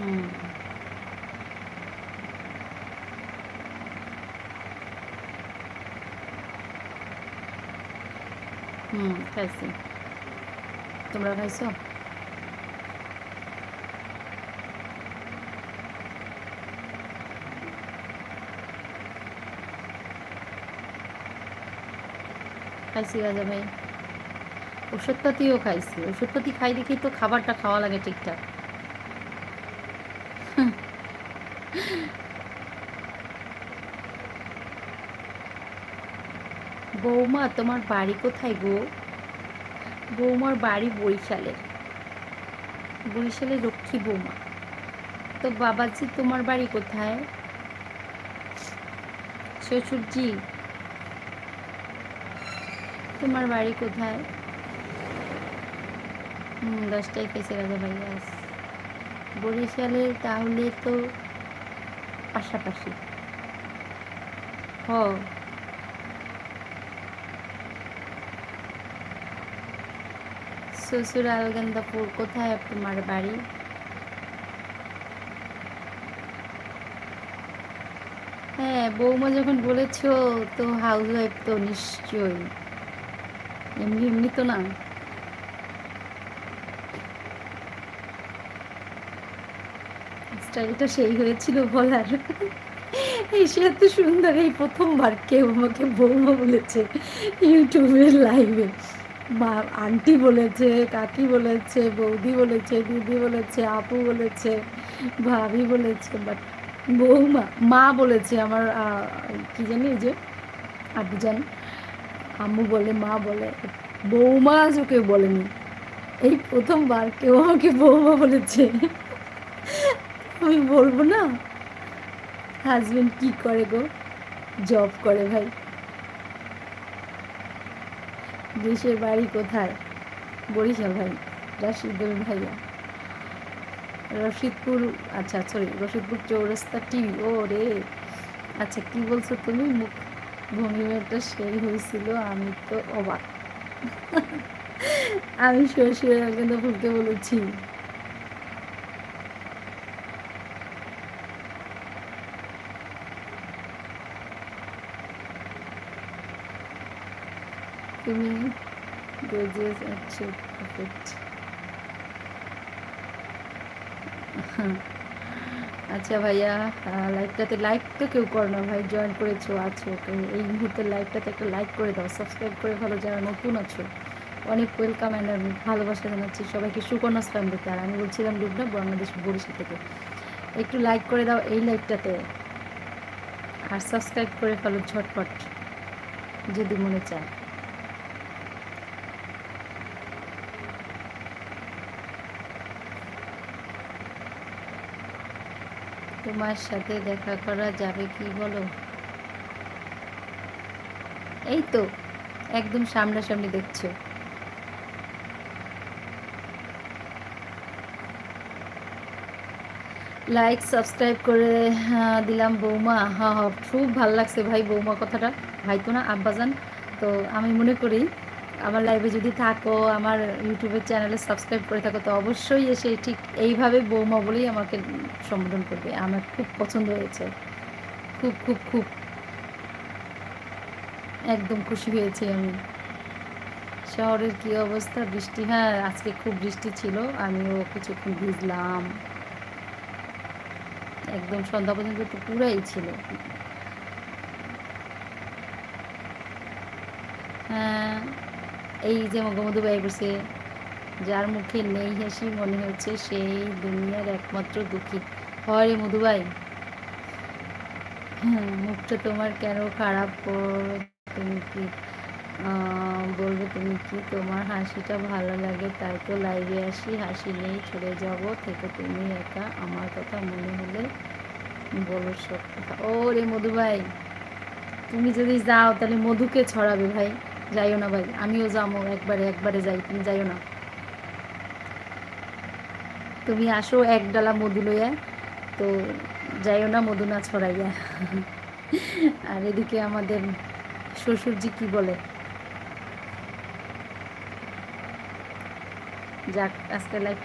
হুম হুম, খাইছি। তোমরা খাইছো? খাইছি রাজা ভাই। ওষুধপাতিও খাইছি, ওষুধপাতি খাই দেখি তো খাবারটা খাওয়া লাগে ঠিকঠাক। বৌমা তোমার বাড়ি কোথায় গো? বৌমার বাড়ি বরিশালের। বরিশালের লক্ষ্মী বৌমা। তো বাবাজি তোমার বাড়ি কোথায়? শ্বশুরজি তোমার বাড়ি কোথায়? 10টায় খেয়েছে রাজা ভাই, আস বরিশালের তাহলে তো পাশাপাশি। হ। শ্বশুর আলগেন্দাপুর। কোথায় তোমার বাড়ি? হ্যাঁ, বৌমা যখন বলেছো তো হাউস ওয়াইফ তো নিশ্চয়ই, এমনি এমনি তো না। স্টাইলটা সেই হয়েছিল বলার। এই সে এত সুন্দর, এই প্রথমবার কেউ আমাকে বৌমা বলেছে ইউটিউবের লাইভে। মা, আন্টি বলেছে, কাকি বলেছে, বৌদি বলেছে, দিদি বলেছে, আপু বলেছে, ভাবি বলেছে, বাট বৌমা, মা বলেছে আমার কি জানি ওই যে আব্বুজান, আম্মু বলে, মা বলে, বৌমা আজও কেউ বলেনি। এই প্রথমবার কেউ আমাকে বৌমা বলেছে। আমি বলবো না। হাজবেন্ড কি করে গো? জব করে ভাই। দেশের বাড়ি কোথায়? বরিশাল ভাই। রাশিদুল ভাইয়া। রশিদপুর। আচ্ছা সরি, রশিদপুর চৌরাস্তা টিভি। ও রে, আচ্ছা কি বলছো তুমি? মুখ ভঙ্গিমাটা সেই হয়েছিল, আমি তো অবাক। আমি শ্বশুরের কিন্তু ফুলকে বলেছি। তুমি গর্জিয়াস আছো, পারফেক্ট। আচ্ছা ভাইয়া, লাইভটাতে লাইক তো কেউ করো না ভাই, জয়েন করেছো আছো তো এই মুহূর্তের লাইভটাতে একটা লাইক করে দাও, সাবস্ক্রাইব করে ভালো, যারা নতুন আছো অনেক ওয়েলকাম অ্যান্ড আমি ভালোবাসা জানাচ্ছি সবাইকে, সুকন্যা ফ্যামিলিতে। আর আমি বলছিলাম লুবনা, বাংলাদেশ বরিশাল থেকে। একটু লাইক করে দাও এই লাইভটাতে, আর সাবস্ক্রাইব করে ফেলো ঝটপট যদি মনে চায়। তোমার সাথে দেখা করা যাবে কি বলো? এই তো একদম সামনাসামনি দেখছো। লাইক সাবস্ক্রাইব করে দিলাম বৌমা। হ্যাঁ হ্যাঁ, খুব ভাল লাগছে ভাই বৌমা কথাটা। ভাই তো না, আব্বাজান। তো আমি মনে করি আমার লাইভে যদি থাকো, আমার ইউটিউবের চ্যানেলে সাবস্ক্রাইব করে থাকো, তো অবশ্যই এসে ঠিক এইভাবে বৌমা বলেই আমাকে সম্বোধন করবে। আমার খুব পছন্দ হয়েছে, খুব খুব খুব, একদম খুশি হয়েছি আমি। শহরের কি অবস্থা? বৃষ্টি? হ্যাঁ, আজকে খুব বৃষ্টি ছিল, আমিও কিছুক্ষণ ভিজলাম। একদম সন্ধ্যা পর্যন্ত তো পুরাই ছিল। হ্যাঁ, এই যে মধু ভাই বসে, যার মুখে নেই হাসি মনে হচ্ছে সেই দুনিয়ার একমাত্র দুঃখী। হয় রে মধু ভাই। হ্যাঁ, মুখটা তোমার কেন খারাপ? তুমি কি বলবে? তুমি কি তোমার হাসিটা ভালো লাগে তাই তো লাইভে আসি, হাসি নেই চলে যাব থেকে তুমি একা, আমার কথা মনে হলে বলো সব কথা। ও রে মধু ভাই, তুমি যদি যাও তাহলে মধুকে ছড়াবে ভাই। যাইও না ভাই, আমিও যাবো, একবারে একবারে যাই, তুমি যাইও না। তুমি আসো এক ডালা মধু লইয়া, তো যাইও না মধু না ছড়াইয়া। আর এদিকে আমাদের শ্বশুরজি কি বলে? যাক, আজকে লাইফটা